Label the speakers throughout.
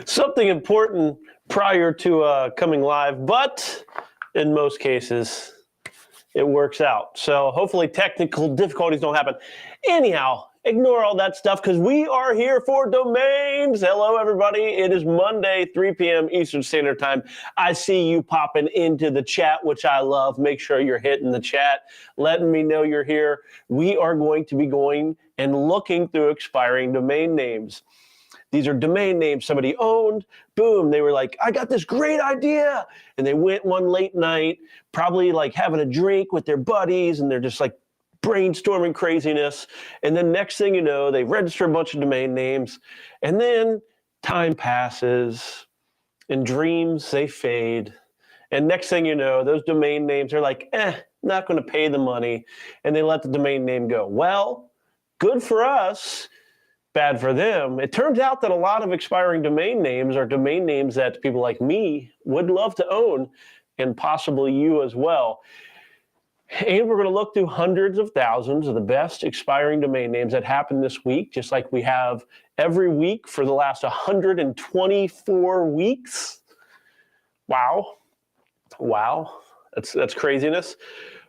Speaker 1: something important prior to coming live, but in most cases, it works out. So hopefully technical difficulties don't happen. Anyhow, ignore all that stuff because we are here for domains. Hello, everybody. It is Monday, 3 p.m. Eastern Standard Time. I see you popping into the chat, which I love. Make sure you're hitting the chat, letting me know you're here. We are going to be going and looking through expiring domain names. These are domain names somebody owned. Boom, they were like, I got this great idea. And they went one late night, probably like having a drink with their buddies, and they're just like brainstorming craziness. And then next thing you know, they register a bunch of domain names. And then time passes and dreams, they fade. And next thing you know, those domain names are like, not going to pay the money. And they let the domain name go. Well, good for us. Bad for them. It turns out that a lot of expiring domain names are domain names that people like me would love to own, and possibly you as well. And we're going to look through hundreds of thousands of the best expiring domain names that happened this week, just like we have every week for the last 124 weeks. Wow. That's craziness.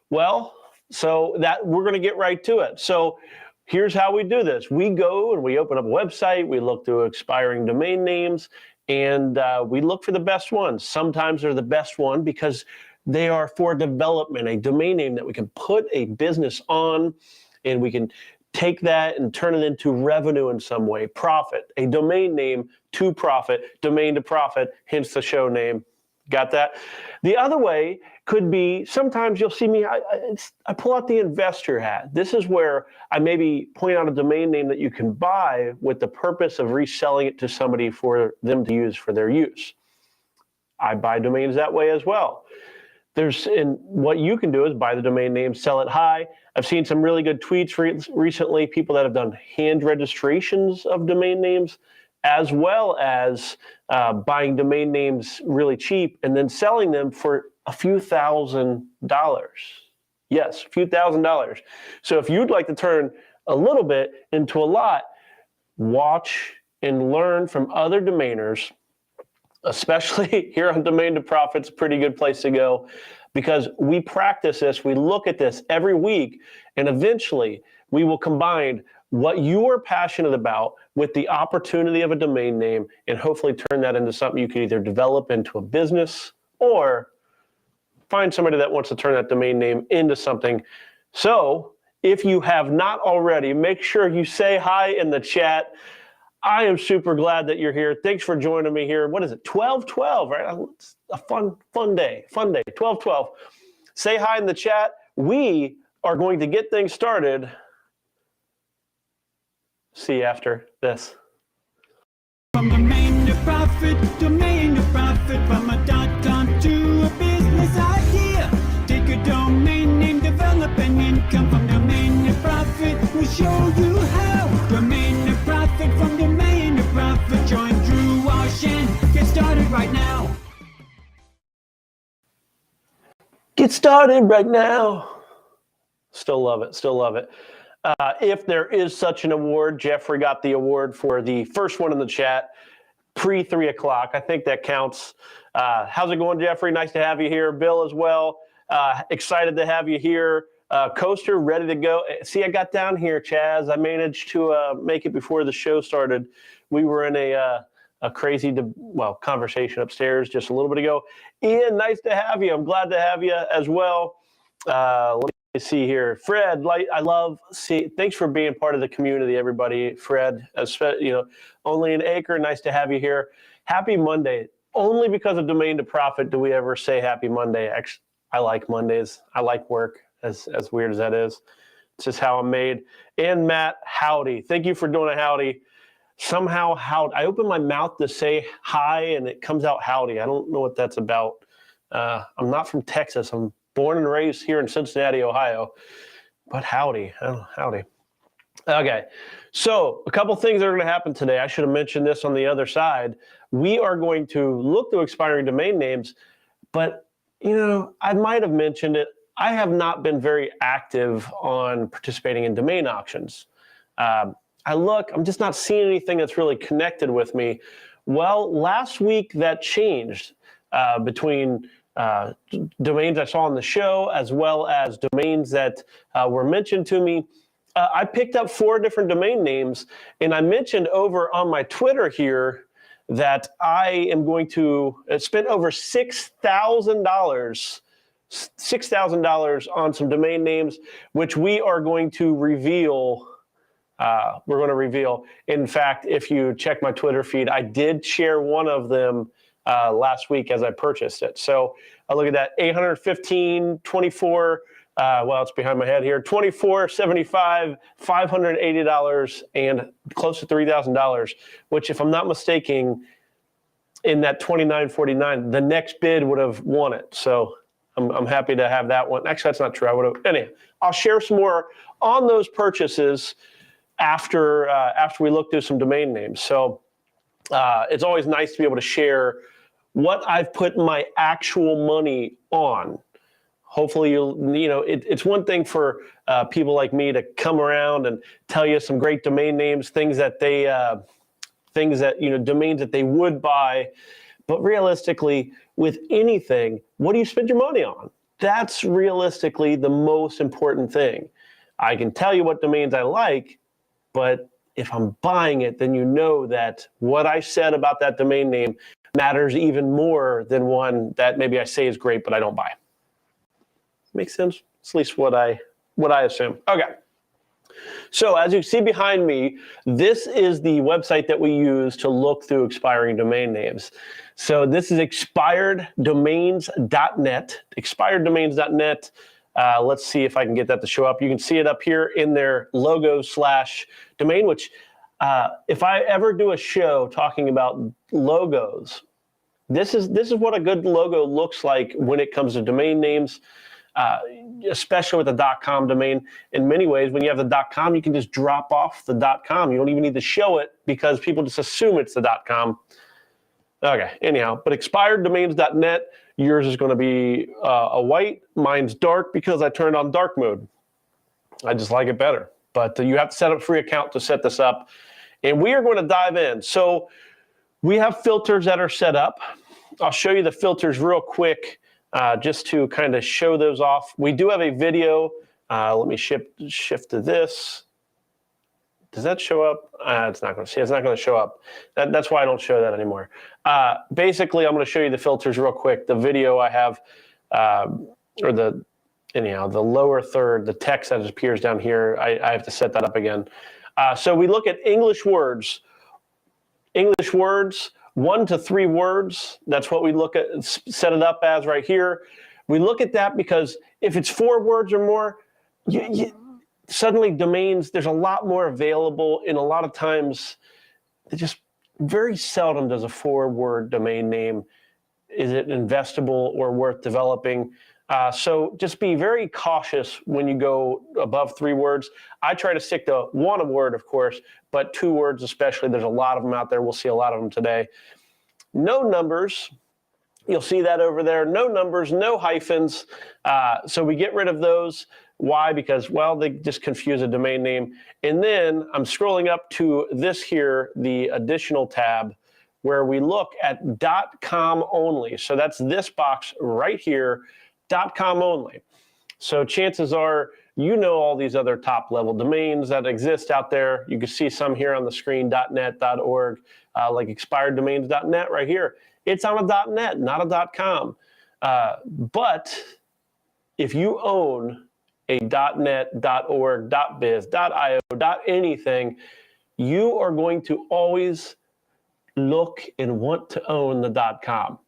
Speaker 1: Well, so that we're going to get right to it. So here's how we do this. We go and we open up a website, we look through expiring domain names, and we look for the best ones. Sometimes they're the best one because they are for development, a domain name that we can put a business on, and we can take that and turn it into revenue in some way, profit, a domain name to profit, domain to profit, hence the show name. Got that? The other way could be, sometimes you'll see me, I pull out the investor hat. This is where I maybe point out a domain name that you can buy with the purpose of reselling it to somebody for them to use for their use. I buy domains that way as well. And what you can do is buy the domain name, sell it high. I've seen some really good tweets recently, people that have done hand registrations of domain names, as well as buying domain names really cheap and then selling them for a few $1,000s. Yes, a few $1,000s. So if you'd like to turn a little bit into a lot, watch and learn from other domainers, especially here on Domain to Profit's a pretty good place to go, because we practice this, we look at this every week, and eventually we will combine what you are passionate about with the opportunity of a domain name and hopefully turn that into something you can either develop into a business or find somebody that wants to turn that domain name into something. So if you have not already, make sure you say hi in the chat. I am super glad that you're here. Thanks for joining me here. What is it? 12/12, right? It's a fun day. 12/12. Say hi in the chat. We are going to get things started. See you after this.
Speaker 2: From domain to profit, from a .com to a business idea. Take a domain name, develop an income from domain to profit. We'll show you how. Domain to profit, from domain to profit. Join Drew Washin. Get started right now.
Speaker 1: Get started right now. Still love it. If there is such an award, Jeffrey got the award for the first one in the chat, pre-3 o'clock. I think that counts. How's it going, Jeffrey? Nice to have you here. Bill as well. Excited to have you here. Coaster, ready to go. See, I got down here, Chaz. I managed to make it before the show started. We were in a crazy, conversation upstairs just a little bit ago. Ian, nice to have you. I'm glad to have you as well. Let me see here. Fred, thanks for being part of the community, everybody. Fred, only an acre. Nice to have you here. Happy Monday. Only because of Domain to Profit do we ever say Happy Monday. Actually, I like Mondays. I like work, as weird as that is. It's just how I'm made. And Matt, howdy. Thank you for doing a howdy. Somehow, I open my mouth to say hi, and it comes out howdy. I don't know what that's about. I'm not from Texas. I'm born and raised here in Cincinnati, Ohio. But howdy. Howdy. Okay. So a couple things that are going to happen today. I should have mentioned this on the other side. We are going to look through expiring domain names, but I might have mentioned it. I have not been very active on participating in domain auctions. I look, I'm just not seeing anything that's really connected with me. Well, last week that changed between domains I saw on the show as well as domains that were mentioned to me. I picked up 4 different domain names, and I mentioned over on my Twitter here that I am going to spend over $6,000 on some domain names, which we are going to reveal. We're going to reveal. In fact, if you check my Twitter feed, I did share one of them last week as I purchased it. So I look at that 815, 24. Well, it's behind my head here. $24.75, $580, and close to $3,000. Which, if I'm not mistaken, in that $29.49, the next bid would have won it. So I'm happy to have that one. Actually, that's not true. I would have. Anyway, I'll share some more on those purchases after we look through some domain names. So it's always nice to be able to share what I've put my actual money on. Hopefully, it's one thing for people like me to come around and tell you some great domain names, domains that they would buy. But realistically, with anything, what do you spend your money on? That's realistically the most important thing. I can tell you what domains I like, but if I'm buying it, then you know that what I said about that domain name matters even more than one that maybe I say is great, but I don't buy. Makes sense? It's at least what I assume. Okay. So as you see behind me, this is the website that we use to look through expiring domain names. So this is expireddomains.net, expireddomains.net. Let's see if I can get that to show up. You can see it up here in their logo/domain, which if I ever do a show talking about logos, this is what a good logo looks like when it comes to domain names. Especially with the .com domain. In many ways, when you have the .com, you can just drop off the .com. You don't even need to show it because people just assume it's the .com. Okay, anyhow, but expireddomains.net, yours is going to be a white. Mine's dark because I turned on dark mode. I just like it better. But you have to set up a free account to set this up. And we are going to dive in. So we have filters that are set up. I'll show you the filters real quick. Just to kind of show those off. We do have a video. Let me shift to this. Does that show up? It's not going to see. It's not going to show up. That's why I don't show that anymore. Basically, I'm going to show you the filters real quick. The video I have, the lower third, the text that appears down here, I have to set that up again. So we look at English words. English words. 1 to 3 words, that's what we look at, set it up as right here. We look at that because if it's 4 words or more, suddenly domains, there's a lot more available, and a lot of times, it just very seldom does a 4-word domain name, is it investable or worth developing? So just be very cautious when you go above 3 words. I try to stick to 1 word, of course, but 2 words especially. There's a lot of them out there. We'll see a lot of them today. No numbers. You'll see that over there. No numbers, no hyphens. So we get rid of those. Why? Because, well, they just confuse a domain name. And then I'm scrolling up to this here, the additional tab, where we look at .com only. So that's this box right here. .com only. So chances are you know all these other top level domains that exist out there. You can see some here on the screen, .net, .org, like expireddomains.net right here. It's on a .net, not a .com. But if you own a .net, .org, .biz, .io, .anything, you are going to always look and want to own the .com.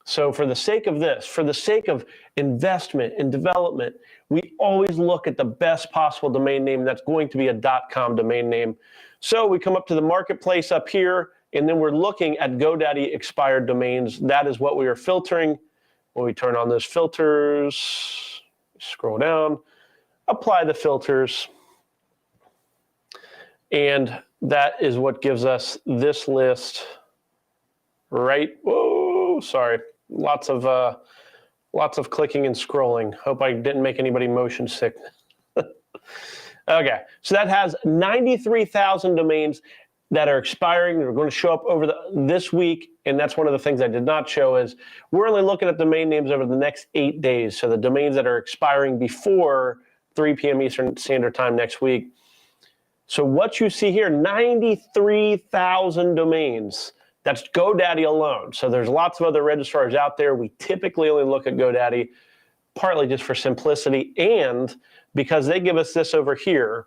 Speaker 1: So for the sake of this, for the sake of investment and development, we always look at the best possible domain name that's going to be a .com domain name. So we come up to the marketplace up here, and then we're looking at GoDaddy expired domains. That is what we are filtering. When we turn on those filters, scroll down, apply the filters, and that is what gives us this list right. Whoa, sorry. Lots of clicking and scrolling. Hope I didn't make anybody motion sick. Okay, so that has 93,000 domains that are expiring. They're going to show up over this week, and that's one of the things I did not show is we're only looking at domain names over the next 8 days. So the domains that are expiring before 3 p.m. Eastern Standard Time next week. So what you see here, 93,000 domains. That's GoDaddy alone. So there's lots of other registrars out there. We typically only look at GoDaddy, partly just for simplicity and because they give us this over here.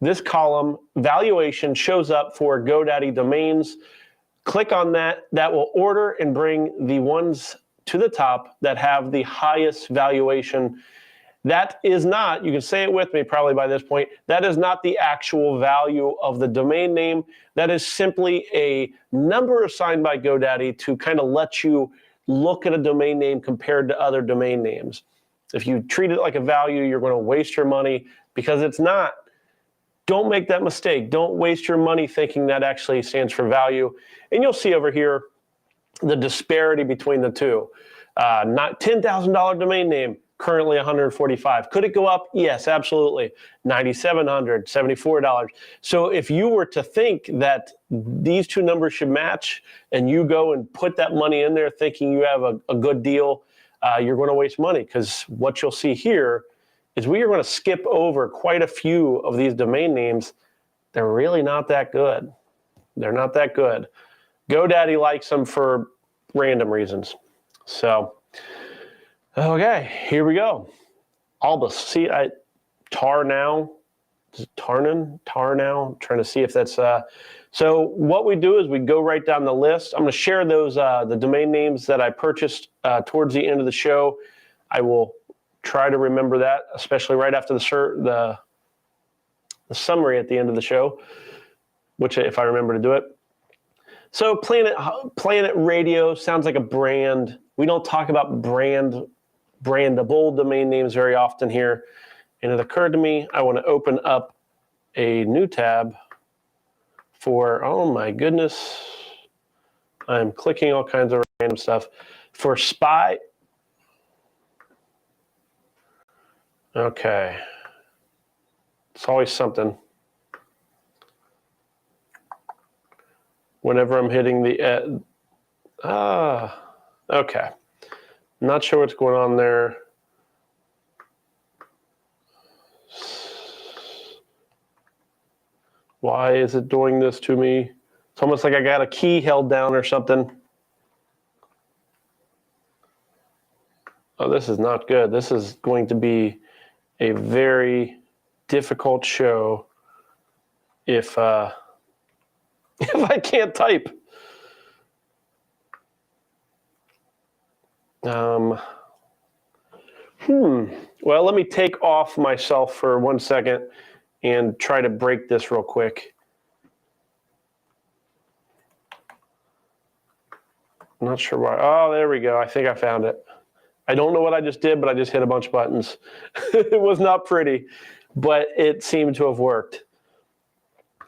Speaker 1: This column, valuation, shows up for GoDaddy domains. Click on that. That will order and bring the ones to the top that have the highest valuation. That is not, you can say it with me probably by this point, that is not the actual value of the domain name. That is simply a number assigned by GoDaddy to kind of let you look at a domain name compared to other domain names. If you treat it like a value, you're going to waste your money because it's not. Don't make that mistake. Don't waste your money thinking that actually stands for value. And you'll see over here the disparity between the two. Not $10,000 domain name, currently $145. Could it go up? Yes, absolutely. $9,700, $74. So if you were to think that these two numbers should match and you go and put that money in there thinking you have a good deal, you're going to waste money because what you'll see here is we are going to skip over quite a few of these domain names. They're really not that good. They're not that good. GoDaddy likes them for random reasons. So, okay, here we go. Albus, see, Tar now, is it Tarnan? Tar now, I'm trying to see if that's, so what we do is we go right down the list. I'm going to share those, the domain names that I purchased towards the end of the show. I will try to remember that, especially right after the summary at the end of the show, which if I remember to do it. So Planet Radio sounds like a brand. We don't talk about brandable domain names very often here. And it occurred to me, I want to open up a new tab for, oh my goodness, I'm clicking all kinds of random stuff. For Spy. Okay. It's always something. Whenever I'm hitting the, okay. Not sure what's going on there. Why is it doing this to me? It's almost like I got a key held down or something. Oh, this is not good. This is going to be a very difficult show if I can't type. Well, let me take off myself for 1 second and try to break this real quick. I'm not sure why. Oh, there we go. I think I found it. I don't know what I just did, but I just hit a bunch of buttons. It was not pretty, but it seemed to have worked.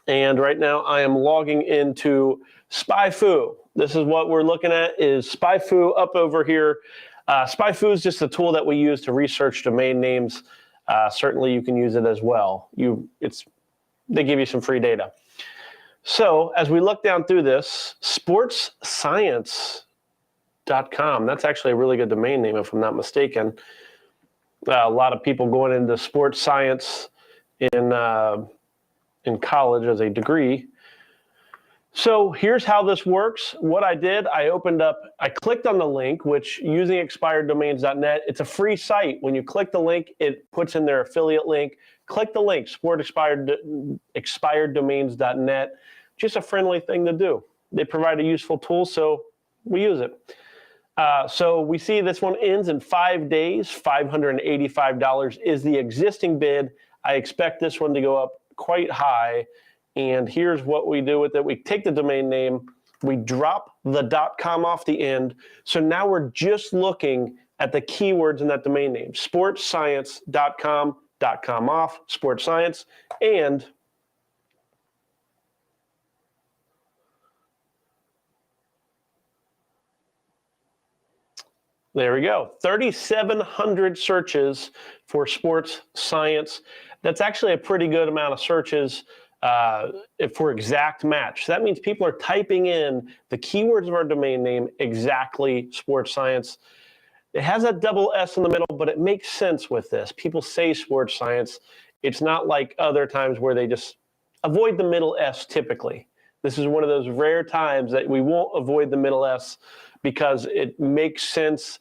Speaker 1: And right now I am logging into SpyFu. This is what we're looking at is SpyFu up over here. SpyFu is just a tool that we use to research domain names. Certainly you can use it as well. They give you some free data. So as we look down through this, sportsscience.com, that's actually a really good domain name if I'm not mistaken. A lot of people going into sports science in college as a degree. So here's how this works. What I did, I clicked on the link, which using expireddomains.net, it's a free site. When you click the link, it puts in their affiliate link. Click the link, expireddomains.net. Just a friendly thing to do. They provide a useful tool, so we use it. So we see this one ends in 5 days. $585 is the existing bid. I expect this one to go up quite high. And here's what we do with it. We take the domain name, we drop the .com off the end. So now we're just looking at the keywords in that domain name. Sportsscience.com, .com off, sports science, and there we go. 3,700 searches for sports science. That's actually a pretty good amount of searches for exact match. So that means people are typing in the keywords of our domain name, exactly sports science. It has that double S in the middle, but it makes sense with this. People say sports science. It's not like other times where they just avoid the middle S typically. This is one of those rare times that we won't avoid the middle S because it makes sense.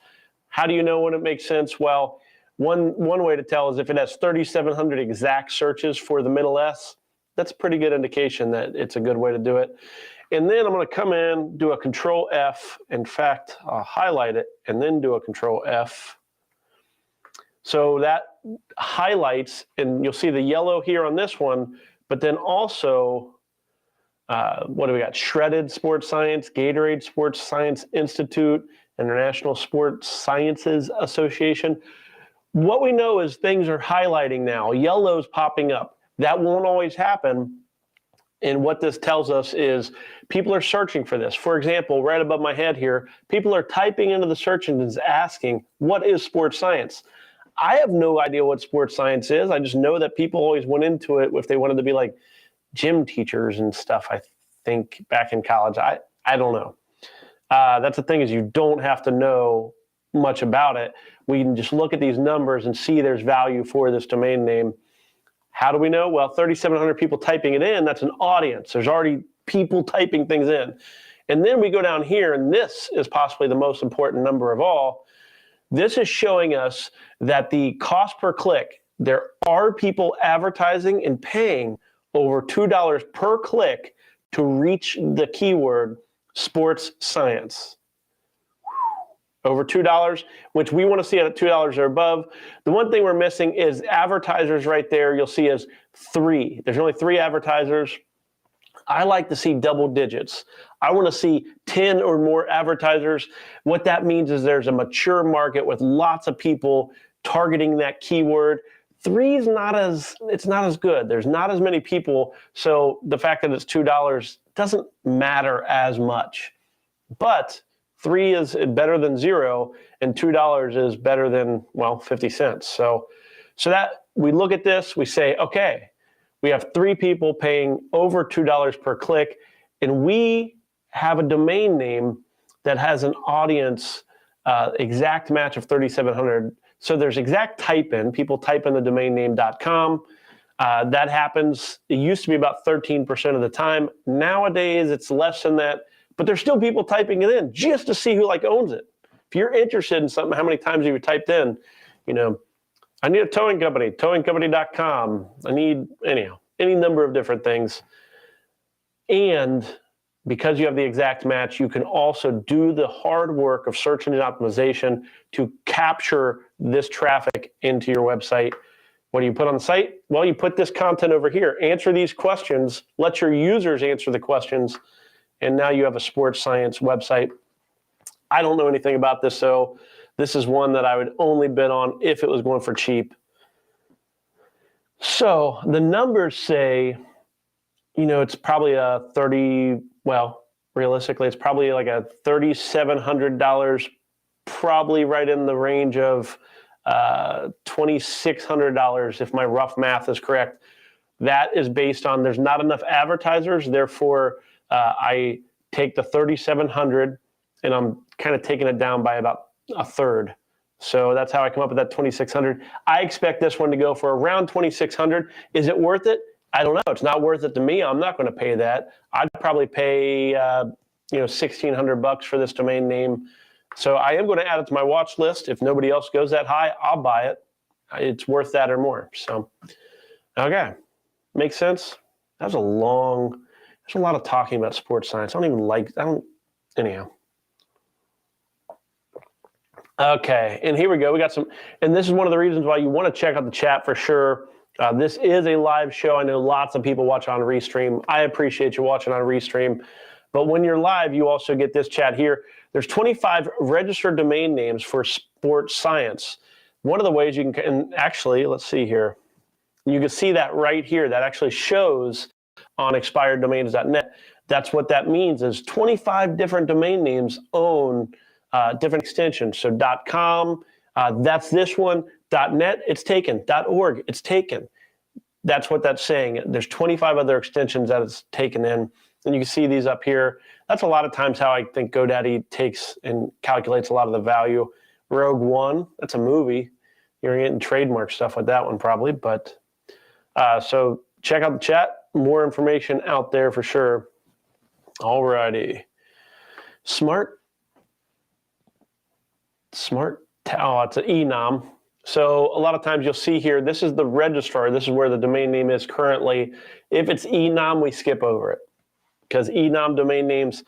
Speaker 1: How do you know when it makes sense? Well, one way to tell is if it has 3,700 exact searches for the middle S, that's a pretty good indication that it's a good way to do it. And then I'm going to come in, do a Control F. In fact, I'll highlight it and then do a Control F. So that highlights, and you'll see the yellow here on this one, but then also, what do we got? Shredded Sports Science, Gatorade Sports Science Institute, International Sports Sciences Association. What we know is things are highlighting now. Yellow's popping up. That won't always happen. And what this tells us is people are searching for this. For example, right above my head here, people are typing into the search engines asking, what is sports science? I have no idea what sports science is. I just know that people always went into it if they wanted to be like gym teachers and stuff, I think, back in college. I don't know. That's the thing, is you don't have to know much about it. We can just look at these numbers and see there's value for this domain name. How do we know? Well, 3,700 people typing it in, that's an audience. There's already people typing things in. And then we go down here, and this is possibly the most important number of all. This is showing us that the cost per click, there are people advertising and paying over $2 per click to reach the keyword sports science. Over $2, which we want to see at $2 or above. The one thing we're missing is advertisers right there. You'll see is 3. There's only 3 advertisers. I like to see double digits. I want to see 10 or more advertisers. What that means is there's a mature market with lots of people targeting that keyword. 3 is not as good. There's not as many people. So the fact that it's $2 doesn't matter as much. But 3 is better than 0, and $2 is better than, well, 50 cents. So that we look at this, we say, okay, we have 3 people paying over $2 per click, and we have a domain name that has an audience exact match of 3,700. So there's exact type in. People type in the domain name.com. That happens. It used to be about 13% of the time. Nowadays, it's less than that. But there's still people typing it in just to see who owns it. If you're interested in something, how many times have you typed in, I need a towing company, towingcompany.com. I need, any number of different things. And because you have the exact match, you can also do the hard work of search engine optimization to capture this traffic into your website. What do you put on the site? Well, you put this content over here. Answer these questions. Let your users answer the questions. And now you have a sports science website. I don't know anything about this, so this is one that I would only bid on if it was going for cheap. So the numbers say, it's probably realistically, it's probably like a $3,700, probably right in the range of $2,600 if my rough math is correct. That is based on there's not enough advertisers, therefore I take the 3,700 and I'm kind of taking it down by about a third. So that's how I come up with that 2,600. I expect this one to go for around 2,600. Is it worth it? I don't know. It's not worth it to me. I'm not going to pay that. I'd probably pay, $1,600 for this domain name. So I am going to add it to my watch list. If nobody else goes that high, I'll buy it. It's worth that or more. So, okay. Makes sense? There's a lot of talking about sports science. Anyhow. Okay, and here we go. We got some, and this is one of the reasons why you want to check out the chat for sure. This is a live show. I know lots of people watch on Restream. I appreciate you watching on Restream. But when you're live, you also get this chat here. There's 25 registered domain names for sports science. One of the ways you can, and actually, let's see here. You can see that right here. That actually shows on expireddomains.net. That's what that means is 25 different domain names own different extensions. So .com, that's this one. .net, it's taken. .org, it's taken. That's what that's saying. There's 25 other extensions that it's taken in. And you can see these up here. That's a lot of times how I think GoDaddy takes and calculates a lot of the value. Rogue One, that's a movie. You're getting trademark stuff with that one probably. But so check out the chat. More information out there for sure. All righty. Smart. Oh, it's an enum. So a lot of times you'll see here, this is the registrar. This is where the domain name is currently. If it's enum, we skip over it. Because enum domain names,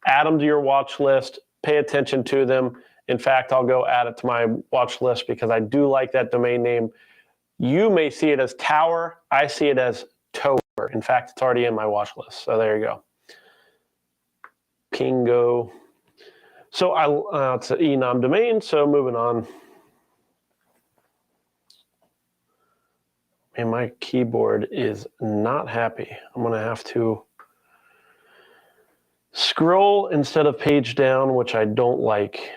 Speaker 1: add them to your watch list, pay attention to them. In fact, I'll go add it to my watch list because I do like that domain name. You may see it as tower. I see it as tower. In fact, it's already in my watch list. So there you go. Pingo. So it's an enum domain. So moving on. And my keyboard is not happy. I'm going to have to scroll instead of page down, which I don't like.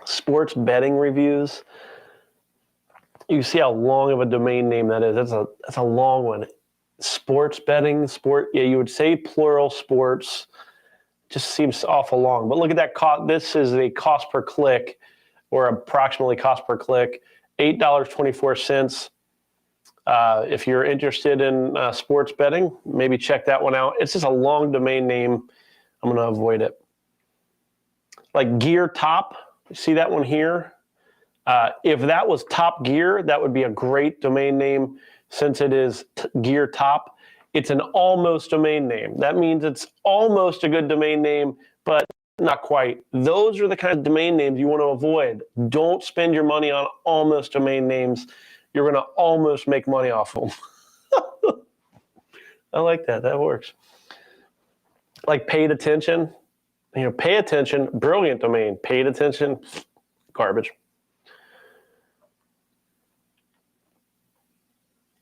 Speaker 1: Sports betting reviews. You see how long of a domain name that is. That's a long one. Sports betting, yeah, you would say plural sports. Just seems awful long. But look at that cost. This is a cost per click, or approximately cost per click, $8.24. If you're interested in sports betting, maybe check that one out. It's just a long domain name. I'm going to avoid it. Like Gear Top, you see that one here? If that was Top Gear, that would be a great domain name. Since it is Gear Top, it's an almost domain name. That means it's almost a good domain name, but not quite. Those are the kind of domain names you want to avoid. Don't spend your money on almost domain names. You're going to almost make money off of them. I like that. That works. Like paid attention. Pay attention. Brilliant domain. Paid attention. Garbage.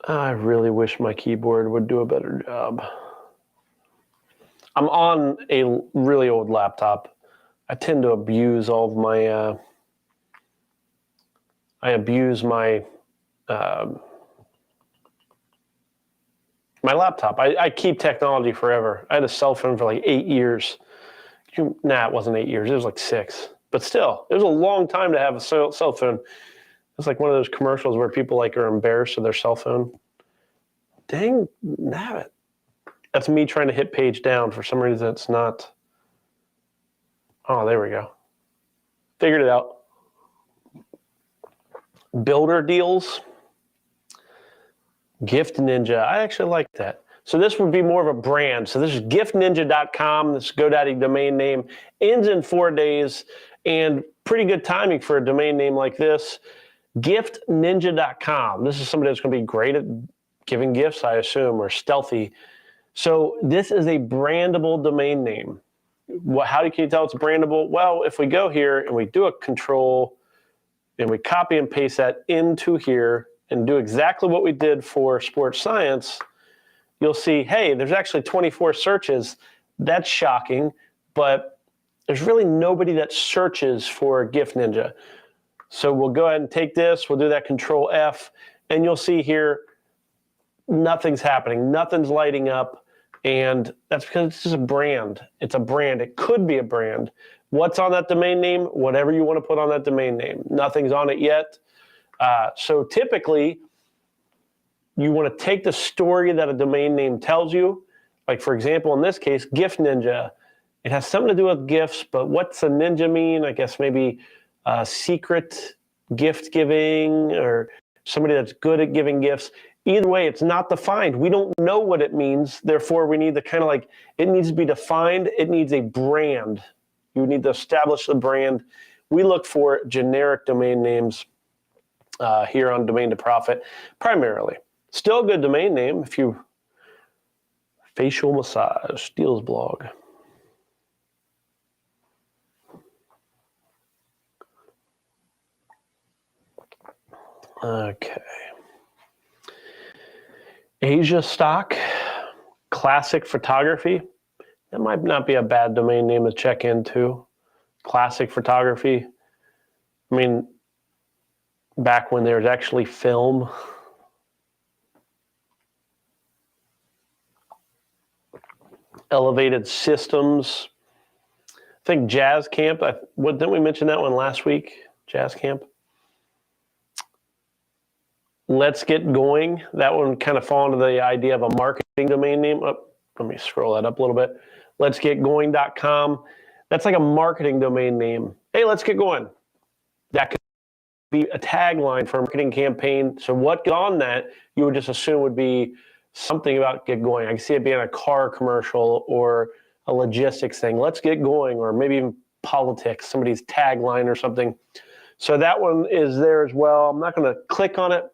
Speaker 1: I really wish my keyboard would do a better job. I'm on a really old laptop. I tend to abuse all of my, my laptop. I keep technology forever. I had a cell phone for like 8 years. Nah, it wasn't 8 years. It was like 6. But still, it was a long time to have a cell phone. It's like one of those commercials where people are embarrassed of their cell phone. Dang, nabbit. That's me trying to hit page down. For some reason, it's not. Oh, there we go. Figured it out. Builder deals. Gift Ninja. I actually like that. So this would be more of a brand. So this is giftninja.com. This GoDaddy domain name. Ends in 4 days. And pretty good timing for a domain name like this. Giftninja.com. This is somebody that's going to be great at giving gifts, I assume, or stealthy. So this is a brandable domain name. How can you tell it's brandable? Well, if we go here and we do a control and we copy and paste that into here and do exactly what we did for sports science, you'll see, hey, there's actually 24 searches. That's shocking, but there's really nobody that searches for Gift Ninja. So we'll go ahead and take this, we'll do that Control F, and you'll see here, nothing's happening, nothing's lighting up, and that's because it's just a brand. It's a brand. It could be a brand. What's on that domain name? Whatever you want to put on that domain name. Nothing's on it yet. So typically, you want to take the story that a domain name tells you. Like, for example, in this case, Gift Ninja. It has something to do with gifts, but what's a ninja mean? I guess maybe secret gift giving, or somebody that's good at giving gifts. Either way, it's not defined. We don't know what it means. Therefore, we need to kind of it needs to be defined. It needs a brand. You need to establish the brand. We look for generic domain names here on Domain to Profit, primarily. Still a good domain name if you facial massage, Steele's blog. Okay. Asia Stock, Classic Photography. That might not be a bad domain name to check into. Classic Photography. I mean, back when there was actually film. Elevated systems. I think Jazz Camp. Didn't we mention that one last week? Jazz Camp. Let's Get Going. That one kind of fall into the idea of a marketing domain name. Oh, let me scroll that up a little bit. Let'sgetgoing.com. That's like a marketing domain name. Hey, let's get going. That could be a tagline for a marketing campaign. So what on that you would just assume would be something about get going. I can see it being a car commercial or a logistics thing. Let's get going, or maybe even politics, somebody's tagline or something. So that one is there as well. I'm not going to click on it,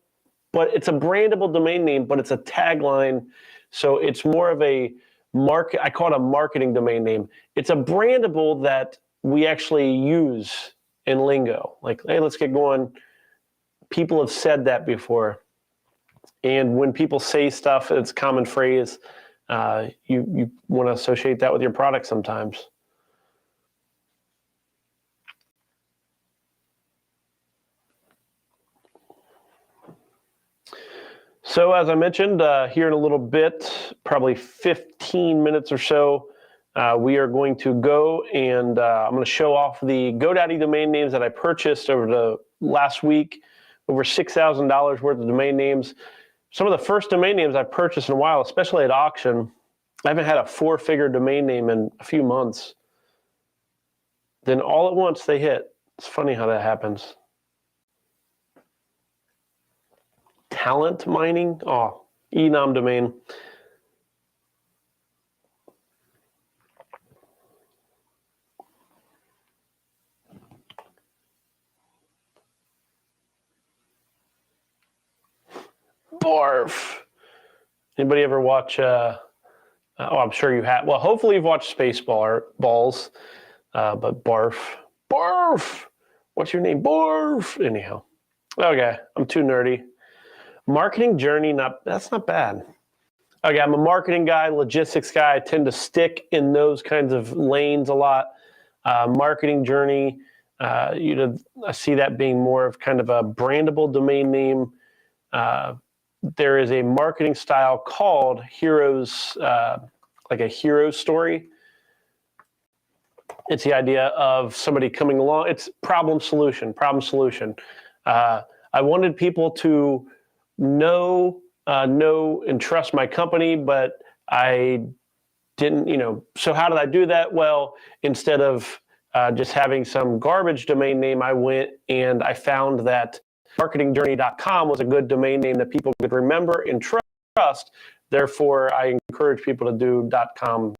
Speaker 1: but it's a brandable domain name, but it's a tagline. So it's more of a market. I call it a marketing domain name. It's a brandable that we actually use in lingo. Like, hey, let's get going. People have said that before. And when people say stuff, it's a common phrase. You want to associate that with your product sometimes. So as I mentioned, here in a little bit, probably 15 minutes or so, we are going to go and I'm going to show off the GoDaddy domain names that I purchased over the last week, over $6,000 worth of domain names. Some of the first domain names I've purchased in a while, especially at auction. I haven't had a 4-figure domain name in a few months. Then all at once they hit. It's funny how that happens. Talent mining? Oh, enum domain. Barf. Anybody ever watch, I'm sure you have. Well, hopefully you've watched Spaceballs, but barf. Barf! What's your name? Barf! Anyhow. Okay, I'm too nerdy. Marketing journey, that's not bad. Okay, I'm a marketing guy, logistics guy. I tend to stick in those kinds of lanes a lot. Marketing journey, I see that being more of kind of a brandable domain name. There is a marketing style called heroes, like a hero story. It's the idea of somebody coming along. It's problem solution. I wanted people to know and trust my company, but I didn't, so how did I do that? Well, instead of just having some garbage domain name, I went and I found that marketingjourney.com was a good domain name that people could remember and trust. Therefore, I encourage people to do .com.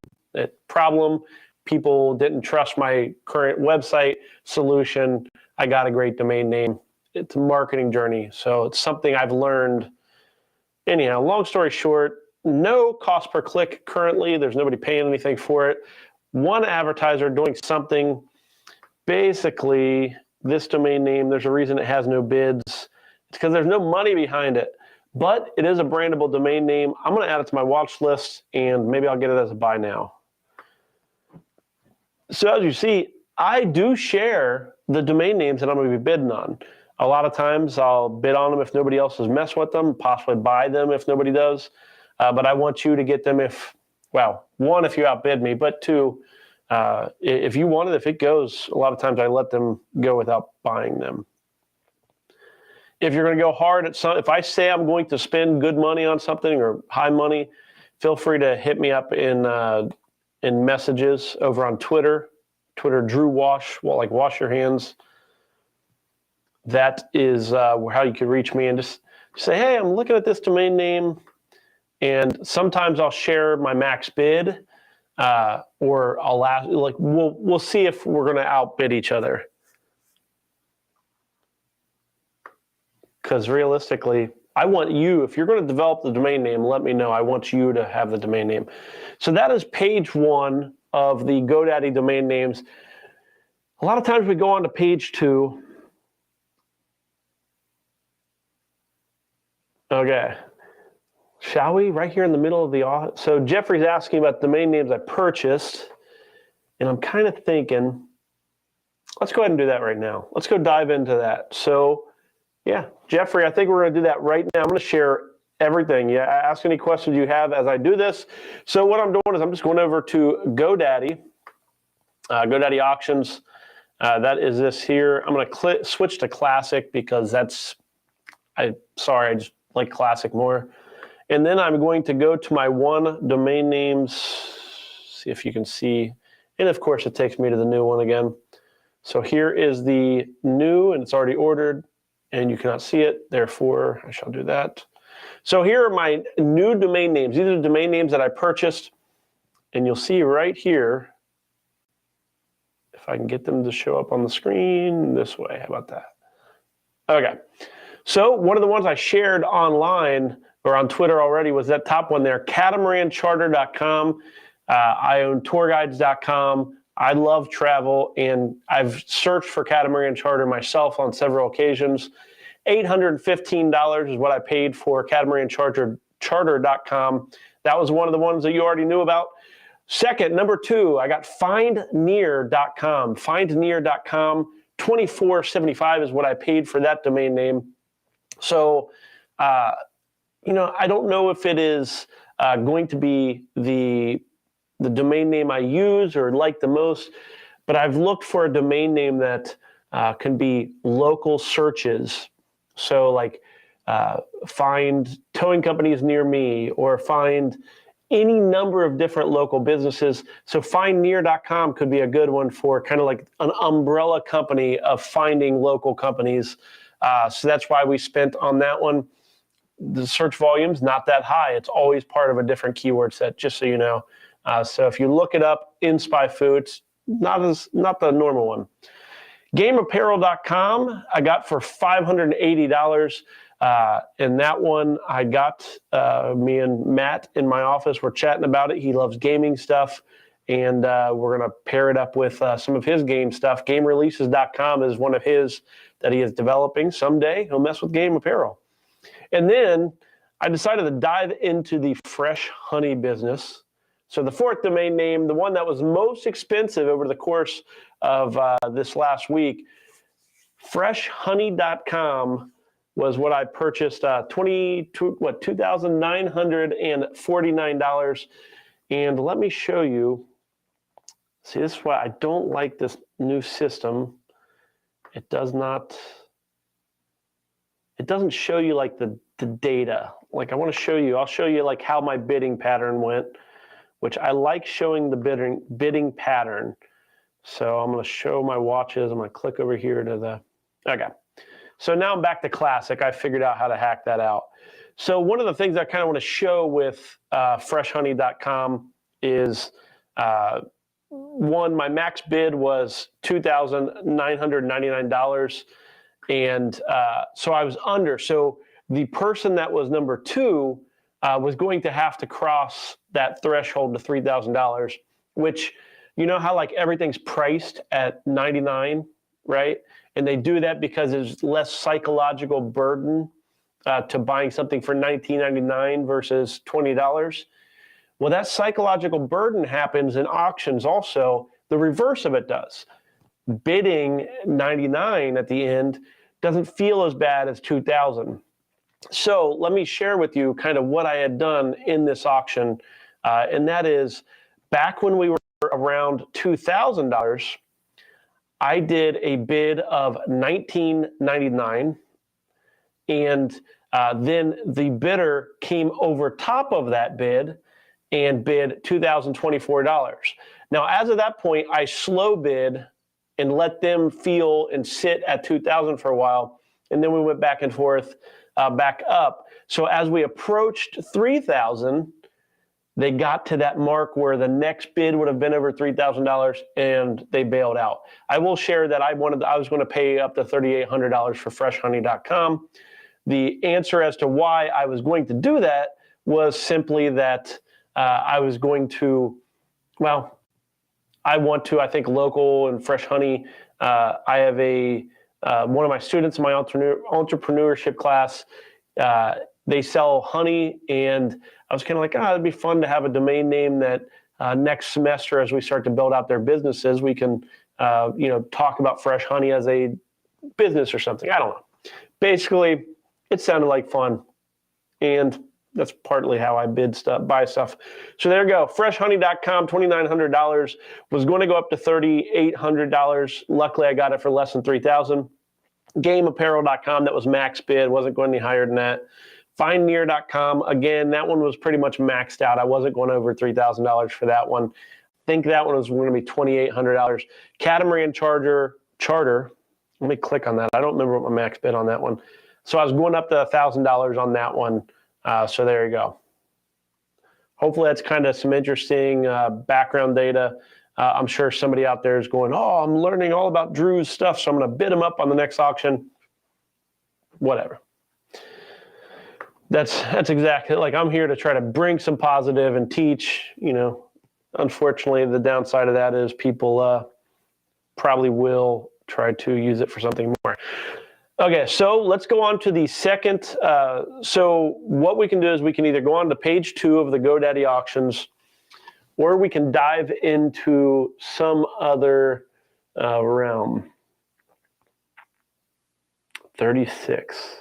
Speaker 1: Problem, people didn't trust my current website solution. I got a great domain name. It's a marketing journey. So it's something I've learned. Anyhow, long story short, no cost per click currently. There's nobody paying anything for it. One advertiser doing something. Basically, this domain name, there's a reason it has no bids. It's because there's no money behind it. But it is a brandable domain name. I'm going to add it to my watch list, and maybe I'll get it as a buy now. So as you see, I do share the domain names that I'm going to be bidding on. A lot of times I'll bid on them if nobody else has messed with them, possibly buy them if nobody does. But I want you to get them one, if you outbid me, but two, if you want it, if it goes, a lot of times I let them go without buying them. If you're going to go hard at if I say I'm going to spend good money on something or high money, feel free to hit me up in messages over on Twitter Drew Wash, wash your hands. That is how you can reach me, and just say, hey, I'm looking at this domain name, and sometimes I'll share my max bid, or I'll ask, we'll see if we're going to outbid each other. Because realistically, I want you, if you're going to develop the domain name, let me know. I want you to have the domain name. So that is page 1 of the GoDaddy domain names. A lot of times we go on to page 2. Okay. Shall we? Right here in the middle of the so Jeffrey's asking about domain names I purchased, and I'm kind of thinking, let's go ahead and do that right now. Let's go dive into that. So, yeah, Jeffrey, I think we're going to do that right now. I'm going to share everything. Yeah, ask any questions you have as I do this. So what I'm doing is I'm just going over to GoDaddy, GoDaddy Auctions. That is this here. I'm going to switch to Classic because I just like Classic more. And then I'm going to go to my one domain names, see if you can see. And of course, it takes me to the new one again. So here is the new, and it's already ordered, and you cannot see it. Therefore, I shall do that. So here are my new domain names. These are the domain names that I purchased, and you'll see right here, if I can get them to show up on the screen this way. How about that? Okay. So one of the ones I shared online or on Twitter already was that top one there, catamaranCharter.com. I own tourguides.com. I love travel, and I've searched for Catamaran Charter myself on several occasions. $815 is what I paid for catamaranCharter.com. That was one of the ones that you already knew about. Second, number two, I got findnear.com. Findnear.com, $24.75 is what I paid for that domain name. So, I don't know if it is going to be the domain name I use or like the most, but I've looked for a domain name that can be local searches. So like find towing companies near me or find any number of different local businesses. So findnear.com could be a good one for kind of like an umbrella company of finding local companies. So that's why we spent on that one. The search volume's not that high. It's always part of a different keyword set, just so you know. So if you look it up in Spy Foods, not the normal one. GameApparel.com I got for $580. And that one I got, me and Matt in my office were chatting about it. He loves gaming stuff, and we're going to pair it up with some of his game stuff. GameReleases.com is one of his that he is developing. Someday he'll mess with Game Apparel. And then I decided to dive into the fresh honey business. So the fourth domain name, the one that was most expensive over the course of this last week, freshhoney.com was what I purchased, $2,949. And let me show you. See, this is why I don't like this new system. It doesn't show you like the data. Like I'll show you like how my bidding pattern went, which I like showing the bidding pattern. So I'm going to show my watches. I'm going to click over here to okay. So now I'm back to Classic. I figured out how to hack that out. So one of the things I kind of want to show with freshhoney.com is, one, my max bid was $2,999. And so I was under. So the person that was number two was going to have to cross that threshold to $3,000, which, you know how like everything's priced at $99, right? And they do that because there's less psychological burden to buying something for $19.99 versus $20. Well, that psychological burden happens in auctions also. The reverse of it does. Bidding $99 at the end doesn't feel as bad as $2,000. So let me share with you kind of what I had done in this auction. And that is back when we were around $2,000, I did a bid of $19.99. And then the bidder came over top of that bid and bid $2,024. Now, as of that point, I slow bid and let them feel and sit at $2,000 for a while. And then we went back and forth, back up. So as we approached $3,000, they got to that mark where the next bid would have been over $3,000 and they bailed out. I will share that I was going to pay up to $3,800 for freshhoney.com. The answer as to why I was going to do that was simply that I was going to, well, I think local and fresh honey. I have one of my students in my entrepreneurship class, they sell honey, and I was kind of like, it'd be fun to have a domain name that next semester, as we start to build out their businesses, we can talk about Fresh Honey as a business or something. I don't know. Basically, it sounded like fun, and that's partly how I buy stuff. So there you go. FreshHoney.com, $2,900. Was going to go up to $3,800. Luckily, I got it for less than $3,000. GameApparel.com, that was max bid. Wasn't going any higher than that. FindNear.com, again, that one was pretty much maxed out. I wasn't going over $3,000 for that one. I think that one was going to be $2,800. Catamaran Charter. Let me click on that. I don't remember what my max bid on that one. So I was going up to $1,000 on that one. So there you go. Hopefully that's kind of some interesting background data. I'm sure somebody out there is going, oh, I'm learning all about Drew's stuff, so I'm going to bid him up on the next auction. Whatever. That's exactly, like, I'm here to try to bring some positive and teach. Unfortunately, the downside of that is people probably will try to use it for something more. Okay, so let's go on to the second. So what we can do is we can either go on to page 2 of the GoDaddy auctions, or we can dive into some other realm. 36.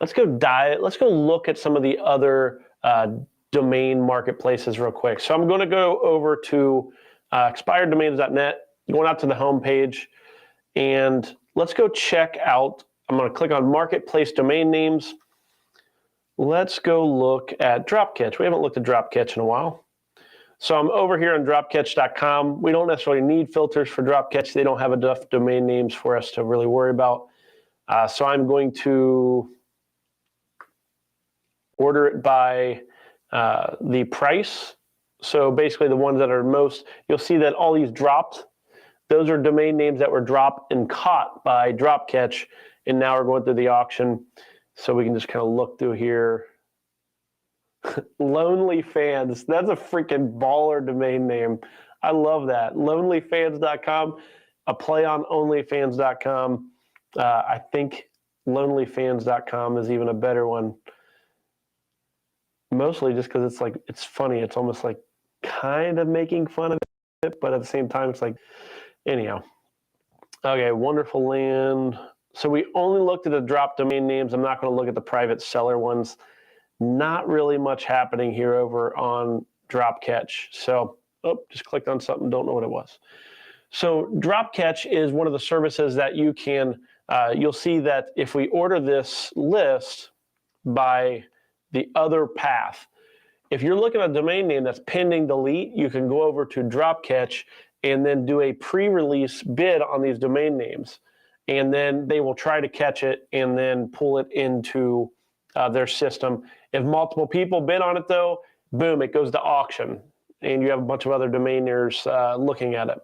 Speaker 1: Let's go look at some of the other domain marketplaces real quick. So I'm going to go over to expireddomains.net, going out to the home page, and let's go check out. I'm going to click on Marketplace Domain Names. Let's go look at Dropcatch. We haven't looked at Dropcatch in a while. So I'm over here on dropcatch.com. We don't necessarily need filters for Dropcatch. They don't have enough domain names for us to really worry about. So I'm going to order it by the price. So basically the ones that are most, you'll see that all these dropped. Those are domain names that were dropped and caught by Dropcatch, and now we're going through the auction. So we can just kind of look through here. Lonely Fans, that's a freaking baller domain name. I love that. Lonelyfans.com, a play on onlyfans.com. I think lonelyfans.com is even a better one. Mostly just because it's funny. It's almost like kind of making fun of it, but at the same time, it's like, anyhow. Okay, Wonderful Land. So we only looked at the drop domain names. I'm not going to look at the private seller ones. Not really much happening here over on Dropcatch. So, just clicked on something, don't know what it was. So Dropcatch is one of the services that you can, you'll see that if we order this list by the other path, if you're looking at a domain name that's pending delete, you can go over to Dropcatch and then do a pre-release bid on these domain names. And then they will try to catch it and then pull it into their system. If multiple people bid on it, though, boom, it goes to auction, and you have a bunch of other domainers looking at it.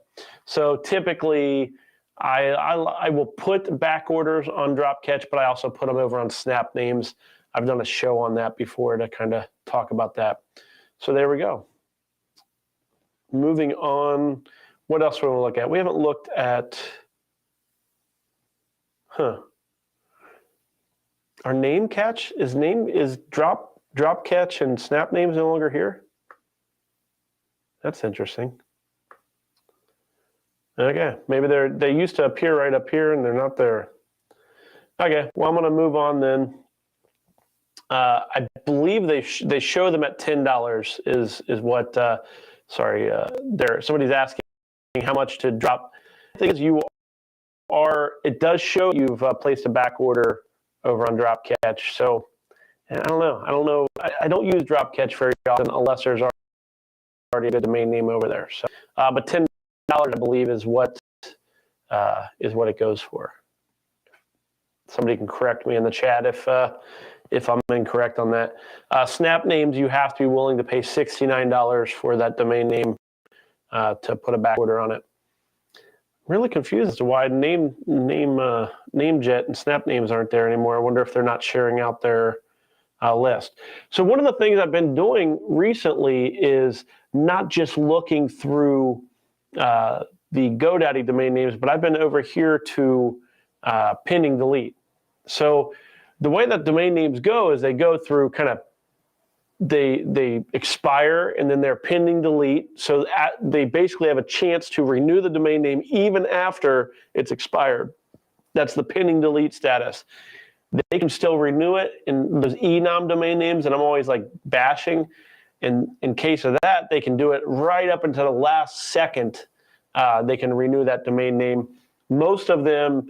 Speaker 1: So typically, I will put back orders on Dropcatch, but I also put them over on Snap Names. I've done a show on that before to kind of talk about that. So there we go. Moving on, what else do we want to look at? We haven't looked at, our name catch is Dropcatch and Snap Names no longer here? That's interesting. Okay, maybe they used to appear right up here and they're not there. Okay, well, I'm going to move on then. I believe they show them at $10 is what. Somebody's asking how much to drop. The thing is, it does show you've placed a back order over on Dropcatch. So I don't know. I don't use Dropcatch very often unless there's already a good domain name over there. So, but $10 I believe is what it goes for. Somebody can correct me in the chat if I'm incorrect on that. Snap Names, you have to be willing to pay $69 for that domain name to put a back order on it. Really confused as to why NameJet and Snap Names aren't there anymore. I wonder if they're not sharing out their list. So one of the things I've been doing recently is not just looking through the GoDaddy domain names, but I've been over here to pending delete. So the way that domain names go is they go through kind of they expire and then they're pending delete. So they basically have a chance to renew the domain name even after it's expired. That's the pending delete status. They can still renew it in those enom domain names, and I'm always like bashing. In case of that, they can do it right up until the last second. They can renew that domain name. Most of them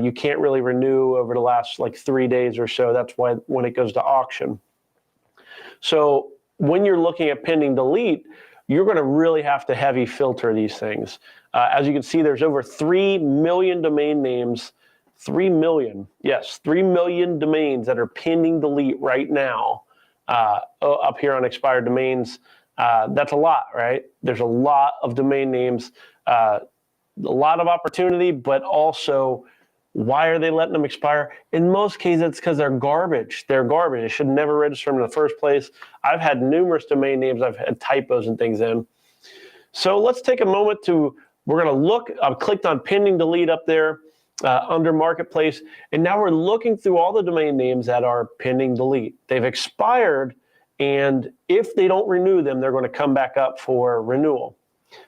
Speaker 1: you can't really renew over the last like 3 days or so. That's why when it goes to auction. So when you're looking at pending delete, you're going to really have to heavy filter these things. As you can see, there's over 3 million domain names. 3 million, yes, 3 million domains that are pending delete right now up here on expired domains. That's a lot, right? There's a lot of domain names, a lot of opportunity, but also why are they letting them expire? In most cases, it's because they're garbage. They're garbage. They should never register them in the first place. I've had numerous domain names. I've had typos and things in. So let's take a moment we're going to look. I've clicked on pending delete up there under marketplace. And now we're looking through all the domain names that are pending delete. They've expired. And if they don't renew them, they're going to come back up for renewal.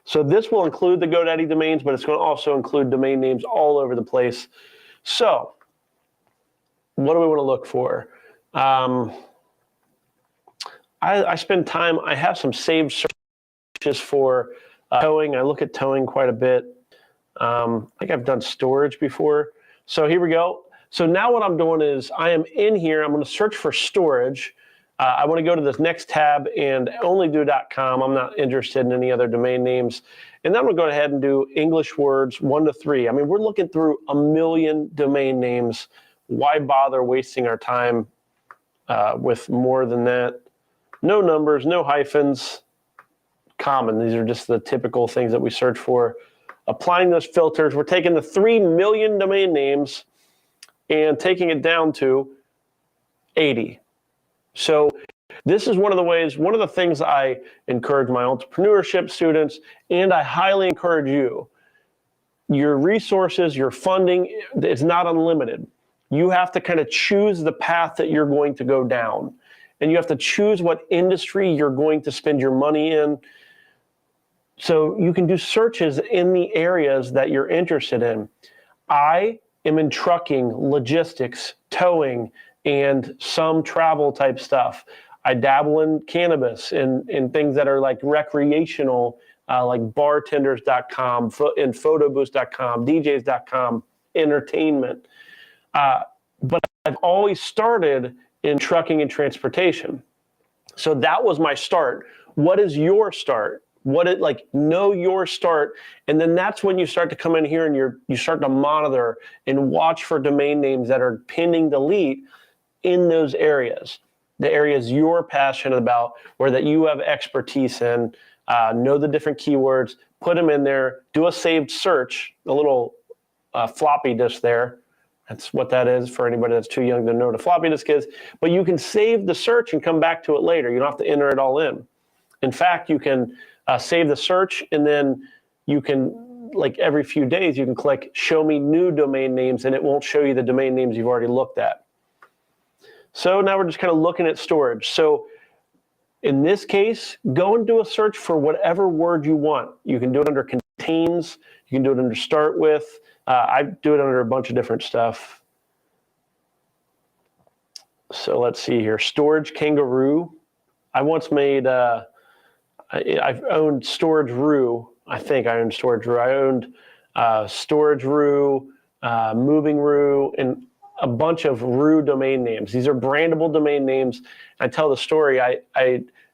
Speaker 1: So this will include the GoDaddy domains, but it's going to also include domain names all over the place. So what do we want to look for? I spend time, I have some saved searches for towing. I look at towing quite a bit. I think I've done storage before. So here we go. So now what I'm doing is I am in here. I'm going to search for storage. I want to go to this next tab and only do .com. I'm not interested in any other domain names. And then I'm going to go ahead and do English words 1 to 3. I mean, we're looking through 1 million domain names. Why bother wasting our time with more than that? No numbers, no hyphens, common. These are just the typical things that we search for. Applying those filters, we're taking the 3 million domain names and taking it down to 80. So this is one of the ways, one of the things I encourage my entrepreneurship students, and I highly encourage you. Your resources, your funding, it's not unlimited. You have to kind of choose the path that you're going to go down. And you have to choose what industry you're going to spend your money in. So you can do searches in the areas that you're interested in. I am in trucking, logistics, towing, and some travel type stuff. I dabble in cannabis and things that are like recreational, like bartenders.com and photobooths.com, DJs.com, entertainment. But I've always started in trucking and transportation. So that was my start. What is your start? Know your start, and then that's when you start to come in here and you start to monitor and watch for domain names that are pending delete in those areas, the areas you're passionate about or that you have expertise in. Know the different keywords, put them in there, do a saved search, a little floppy disk there. That's what that is for anybody that's too young to know what a floppy disk is. But you can save the search and come back to it later. You don't have to enter it all in. In fact, you can save the search, and then you can, like every few days, you can click show me new domain names, and it won't show you the domain names you've already looked at. So now we're just kind of looking at storage. So in this case, go and do a search for whatever word you want. You can do it under contains. You can do it under start with. I do it under a bunch of different stuff. So let's see here. Storage kangaroo. I once made, I've owned Storage Roo. I think I owned Storage Roo. I owned Storage Roo, Moving Roo, and a bunch of Roo domain names. These are brandable domain names. I tell the story,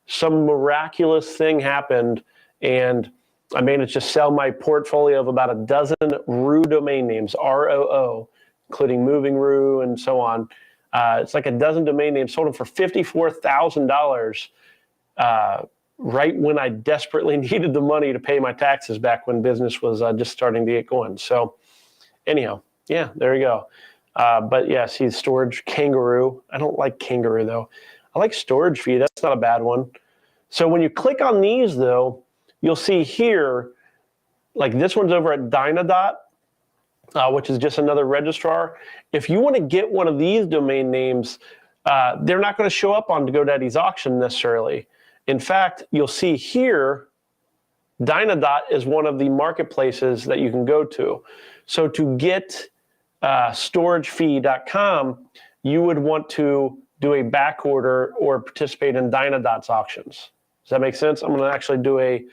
Speaker 1: some miraculous thing happened, and I managed to sell my portfolio of about a dozen Roo domain names, ROO, including Moving Roo and so on. It's like a dozen domain names, sold them for $54,000 right when I desperately needed the money to pay my taxes back when business was just starting to get going. So anyhow, yeah, there you go. But yeah, see, storage kangaroo. I don't like kangaroo though. I like storage fee. That's not a bad one. So when you click on these though, you'll see here, like this one's over at Dynadot, which is just another registrar. If you want to get one of these domain names, they're not going to show up on GoDaddy's auction necessarily. In fact, you'll see here, Dynadot is one of the marketplaces that you can go to. So to get storagefee.com, you would want to do a back order or participate in Dynadot's auctions. Does that make sense? I'm going to actually do a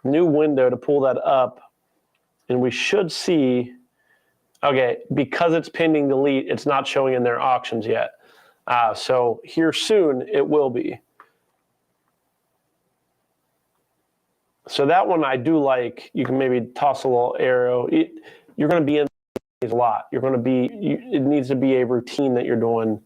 Speaker 1: new window to pull that up, and we should see, okay, because it's pending delete, it's not showing in their auctions yet. So here soon it will be. So that one I do like. You can maybe toss a little arrow. You're going to be in a lot. You're going to be. It needs to be a routine that you're doing,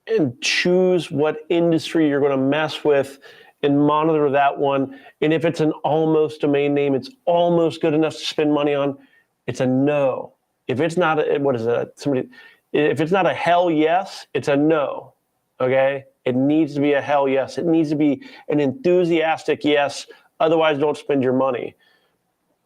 Speaker 1: and choose what industry you're going to mess with, and monitor that one. And if it's an almost domain name, it's almost good enough to spend money on, it's a no. If it's not a, what is it? If it's not a hell yes, it's a no. Okay. It needs to be a hell yes. It needs to be an enthusiastic yes. Otherwise, don't spend your money.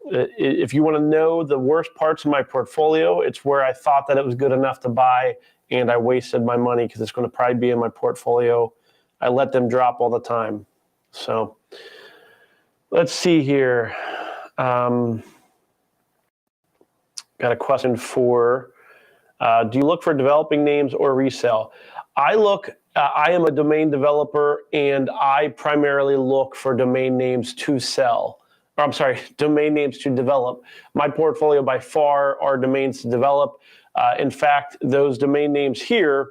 Speaker 1: If you want to know the worst parts of my portfolio, it's where I thought that it was good enough to buy and I wasted my money because it's going to probably be in my portfolio. I let them drop all the time. So let's see here. Got a question for, do you look for developing names or resell? I am a domain developer, and I primarily look for domain names to sell. Or I'm sorry, domain names to develop. My portfolio by far are domains to develop. In fact, those domain names here,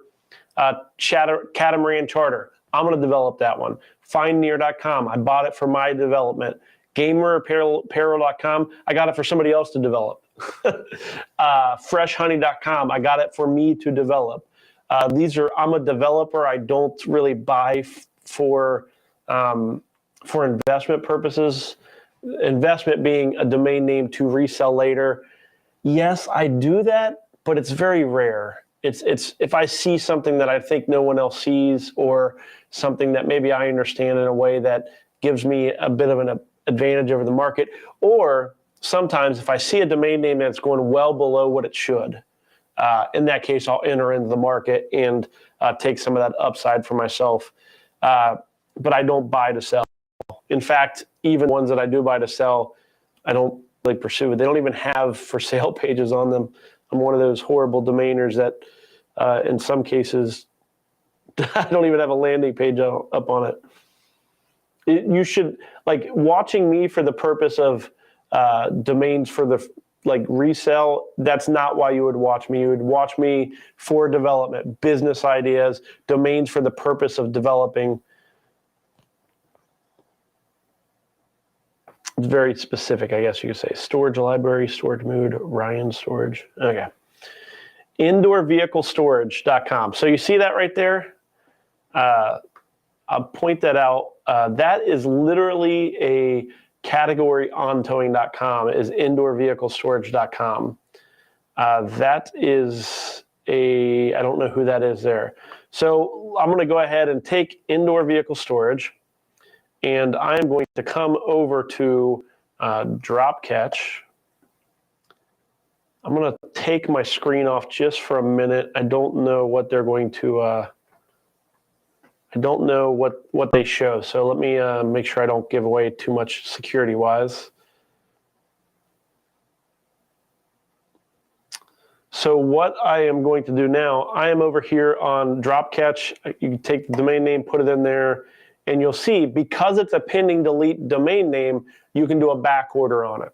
Speaker 1: Catamaran Charter, I'm going to develop that one. Findnear.com, I bought it for my development. GamerApparel.com, I got it for somebody else to develop. Freshhoney.com, I got it for me to develop. I'm a developer. I don't really buy for investment purposes. Investment being a domain name to resell later. Yes, I do that, but it's very rare. It's if I see something that I think no one else sees, or something that maybe I understand in a way that gives me a bit of an advantage over the market, or sometimes if I see a domain name that's going well below what it should. In that case, I'll enter into the market and take some of that upside for myself. But I don't buy to sell. In fact, even ones that I do buy to sell, I don't really pursue it. They don't even have for sale pages on them. I'm one of those horrible domainers that in some cases, I don't even have a landing page up on it. You should, like, watching me for the purpose of domains for the resell, that's not why you would watch me. You would watch me for development, business ideas, domains for the purpose of developing. It's very specific, I guess you could say. Storage library, storage mood, Ryan storage. Okay. IndoorVehicleStorage.com. So you see that right there? I'll point that out. That is literally a category on towing.com, is IndoorVehicleStorage.com. That is I don't know who that is there. So I'm going to go ahead and take Indoor Vehicle Storage, and I'm going to come over to Drop Catch. I'm going to take my screen off just for a minute. I don't know what they're going to, I don't know what they show. So let me make sure I don't give away too much security-wise. So what I am going to do now, I am over here on Drop Catch. You can take the domain name, put it in there, and you'll see, because it's a pending delete domain name, you can do a back order on it.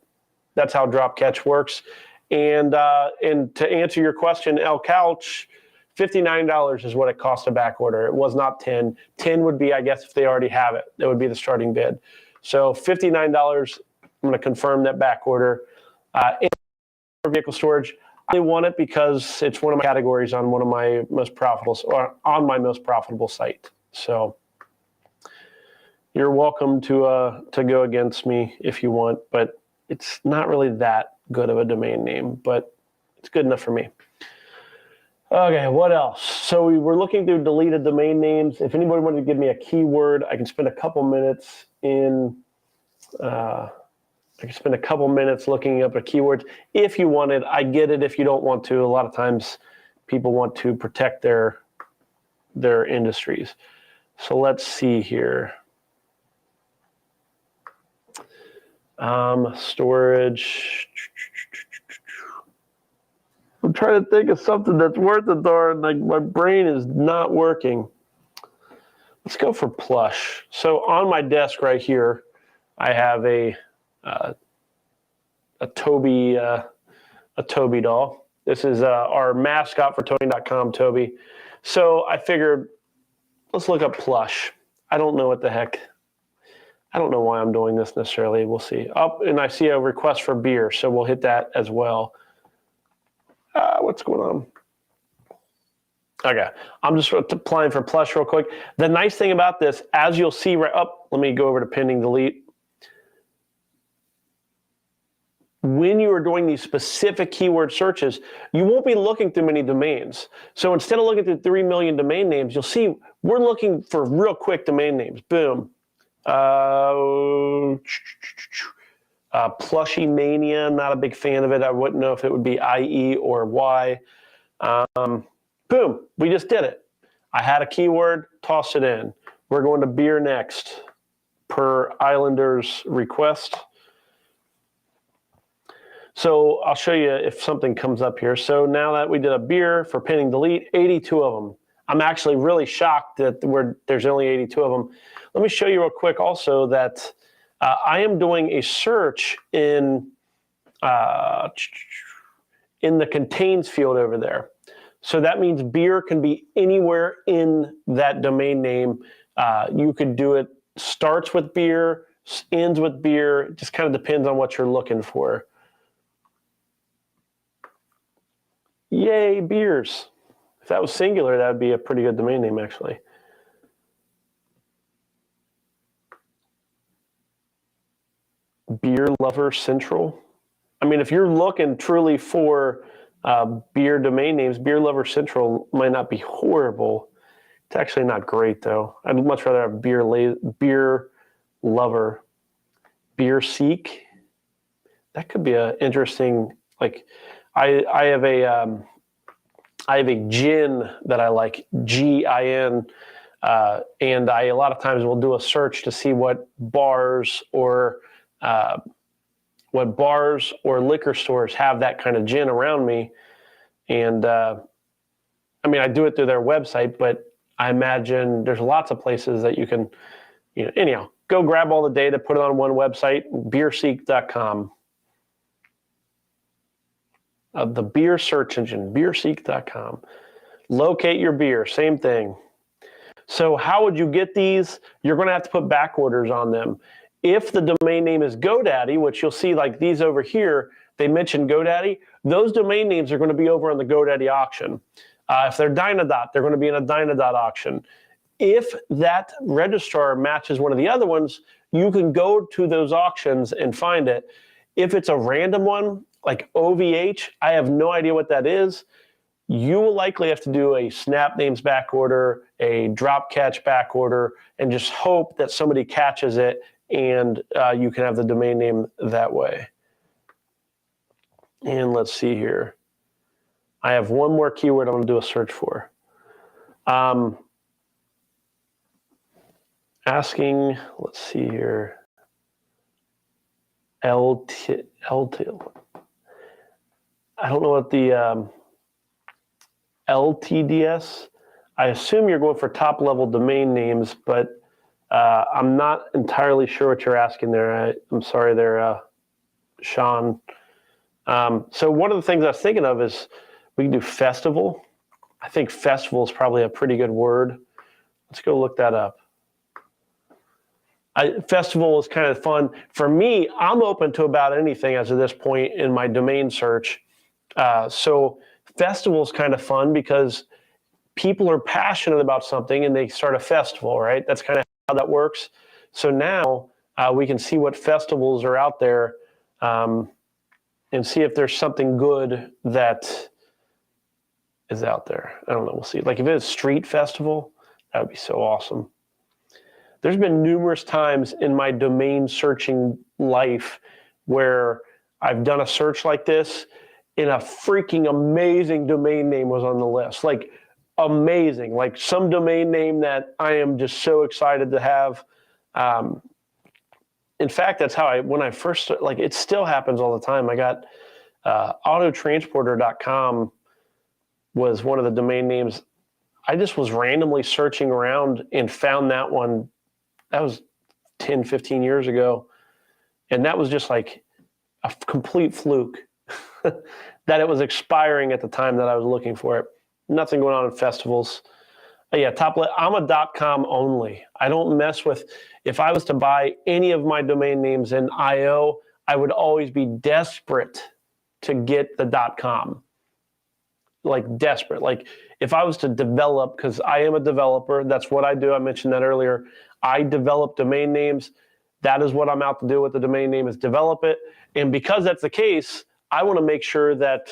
Speaker 1: That's how Drop Catch works. And to answer your question, El Couch, $59 is what it costs a back order. It was not $10. $10 would be, I guess, if they already have it. That would be the starting bid. So $59, I'm going to confirm that back order. Vehicle storage, I want it because it's one of my categories on one of my most profitable, or on my most profitable site. So you're welcome to go against me if you want, but it's not really that good of a domain name, but it's good enough for me. Okay, what else? So we were looking through deleted domain names. If anybody wanted to give me a keyword, I can spend a couple minutes looking up a keyword. If you wanted, I get it if you don't want to. A lot of times people want to protect their industries. So let's see here. Storage. I'm trying to think of something that's worth a darn. Like my brain is not working. Let's go for plush. So on my desk right here, I have a Toby doll. This is our mascot for Toning.com, Toby. So I figured, let's look up plush. I don't know what the heck. I don't know why I'm doing this necessarily. We'll see. Oh, and I see a request for beer, so we'll hit that as well. What's going on? Okay, I'm just applying for plush real quick. The nice thing about this, as you'll see right up, let me go over to pending delete. When you are doing these specific keyword searches, you won't be looking through many domains. So instead of looking through 3 million domain names, you'll see we're looking for real quick domain names. Boom. Plushy Mania, not a big fan of it. I wouldn't know if it would be IE or Y. Boom, we just did it. I had a keyword, tossed it in. We're going to beer next, per Islanders' request. So I'll show you if something comes up here. So now that we did a beer for pending delete, 82 of them. I'm actually really shocked that there's only 82 of them. Let me show you real quick also that I am doing a search in the contains field over there. So that means beer can be anywhere in that domain name. You could do it, starts with beer, ends with beer. It just kind of depends on what you're looking for. Yay, beers. If that was singular, that would be a pretty good domain name, actually. Beer Lover Central. I mean, if you're looking truly for beer domain names, Beer Lover Central might not be horrible. It's actually not great, though. I'd much rather have Beer Lover. Beer Seek. That could be an interesting, like, I have a gin that I like, GIN, and I a lot of times will do a search to see what bars or liquor stores have that kind of gin around me. And I mean, I do it through their website, but I imagine there's lots of places that you can, anyhow, go grab all the data, put it on one website, beerseek.com. The beer search engine, beerseek.com. Locate your beer, same thing. So how would you get these? You're going to have to put back orders on them. If the domain name is GoDaddy, which you'll see like these over here, they mention GoDaddy, those domain names are going to be over on the GoDaddy auction. If they're Dynadot, they're going to be in a Dynadot auction. If that registrar matches one of the other ones, you can go to those auctions and find it. If it's a random one, like OVH, I have no idea what that is. You will likely have to do a snap names back order, a drop catch back order, and just hope that somebody catches it and you can have the domain name that way. And let's see here. I have one more keyword I'm going to do a search for. Asking, let's see here. LT. I don't know what the LTDS. I assume you're going for top level domain names, but I'm not entirely sure what you're asking there. I'm sorry there, Sean. So one of the things I was thinking of is we can do festival. I think festival is probably a pretty good word. Let's go look that up. Festival is kind of fun. For me, I'm open to about anything as of this point in my domain search. So festival is kind of fun because people are passionate about something and they start a festival, right? That's kind of how that works. So now we can see what festivals are out there and see if there's something good that is out there. I don't know. We'll see. Like if it's street festival, that would be so awesome. There's been numerous times in my domain searching life where I've done a search like this and a freaking amazing domain name was on the list. Like amazing, like some domain name that I am just so excited to have. In fact, that's how when I first, like it still happens all the time. I got autotransporter.com was one of the domain names. I just was randomly searching around and found that one. That was 10, 15 years ago. And that was just like a complete fluke that it was expiring at the time that I was looking for it. Nothing going on in festivals. Yeah, I'm a .com only. I don't mess with, if I was to buy any of my domain names in IO, I would always be desperate to get the .com. Like desperate. Like if I was to develop, because I am a developer, that's what I do. I mentioned that earlier. I develop domain names. That is what I'm out to do with the domain name, is develop it. And because that's the case, I want to make sure that,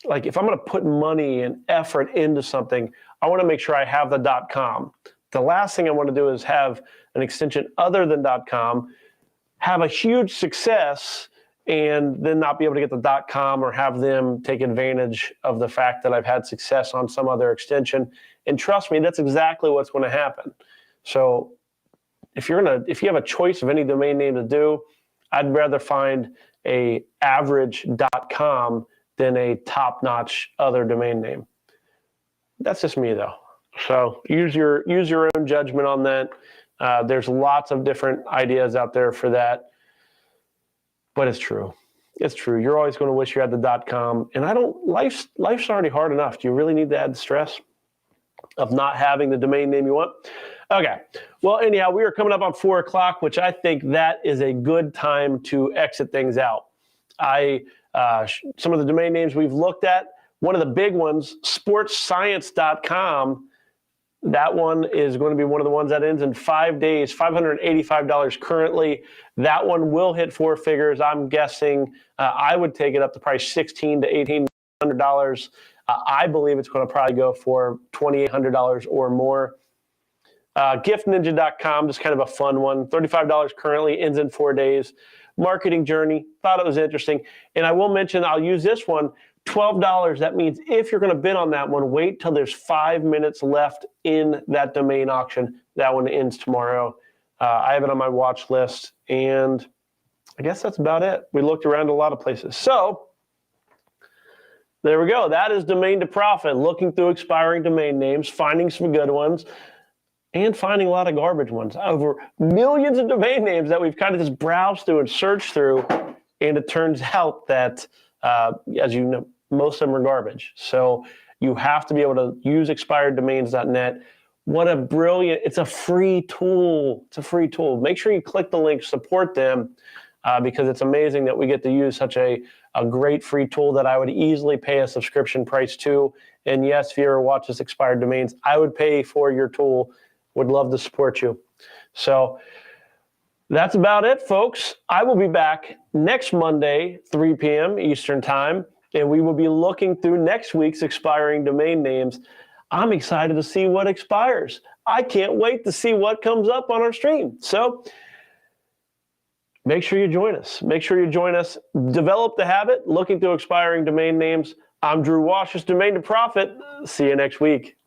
Speaker 1: like if I'm going to put money and effort into something, I want to make sure I have the .com. The last thing I want to do is have an extension other than .com, have a huge success, and then not be able to get the .com or have them take advantage of the fact that I've had success on some other extension. And trust me, that's exactly what's going to happen. So if you have a choice of any domain name to do, I'd rather find a average .com than a top-notch other domain name. That's just me though. So use your own judgment on that. There's lots of different ideas out there for that. But it's true. It's true. You're always going to wish you had the .com. And life's already hard enough. Do you really need to add the stress of not having the domain name you want? Okay. Well, anyhow, we are coming up on 4 o'clock, which I think that is a good time to exit things out. Some of the domain names we've looked at, one of the big ones, sportsscience.com. That one is going to be one of the ones that ends in 5 days, $585 currently. That one will hit 4 figures. I'm guessing I would take it up to probably $1,600 to $1,800. I believe it's going to probably go for $2,800 or more. Giftninja.com, just kind of a fun one. $35 currently, ends in 4 days. Marketing Journey, thought it was interesting. And I will mention, I'll use this one, $12. That means if you're going to bid on that one, wait till there's 5 minutes left in that domain auction. That one ends tomorrow. I have it on my watch list, and I guess that's about it. We looked around a lot of places. So there we go. That is Domain to Profit, looking through expiring domain names, finding some good ones, and finding a lot of garbage ones. Over millions of domain names that we've kind of just browsed through and searched through, and it turns out that, as you know, most of them are garbage. So you have to be able to use expireddomains.net. What a brilliant, it's a free tool. It's a free tool. Make sure you click the link, support them, because it's amazing that we get to use such a great free tool that I would easily pay a subscription price to. And yes, if you ever watch this Expired Domains, I would pay for your tool. Would love to support you. So that's about it, folks. I will be back next Monday, 3 p.m. Eastern Time, and we will be looking through next week's expiring domain names. I'm excited to see what expires. I can't wait to see what comes up on our stream. So make sure you join us. Make sure you join us. Develop the habit, looking through expiring domain names. I'm Drew Wash, Domain to Profit. See you next week.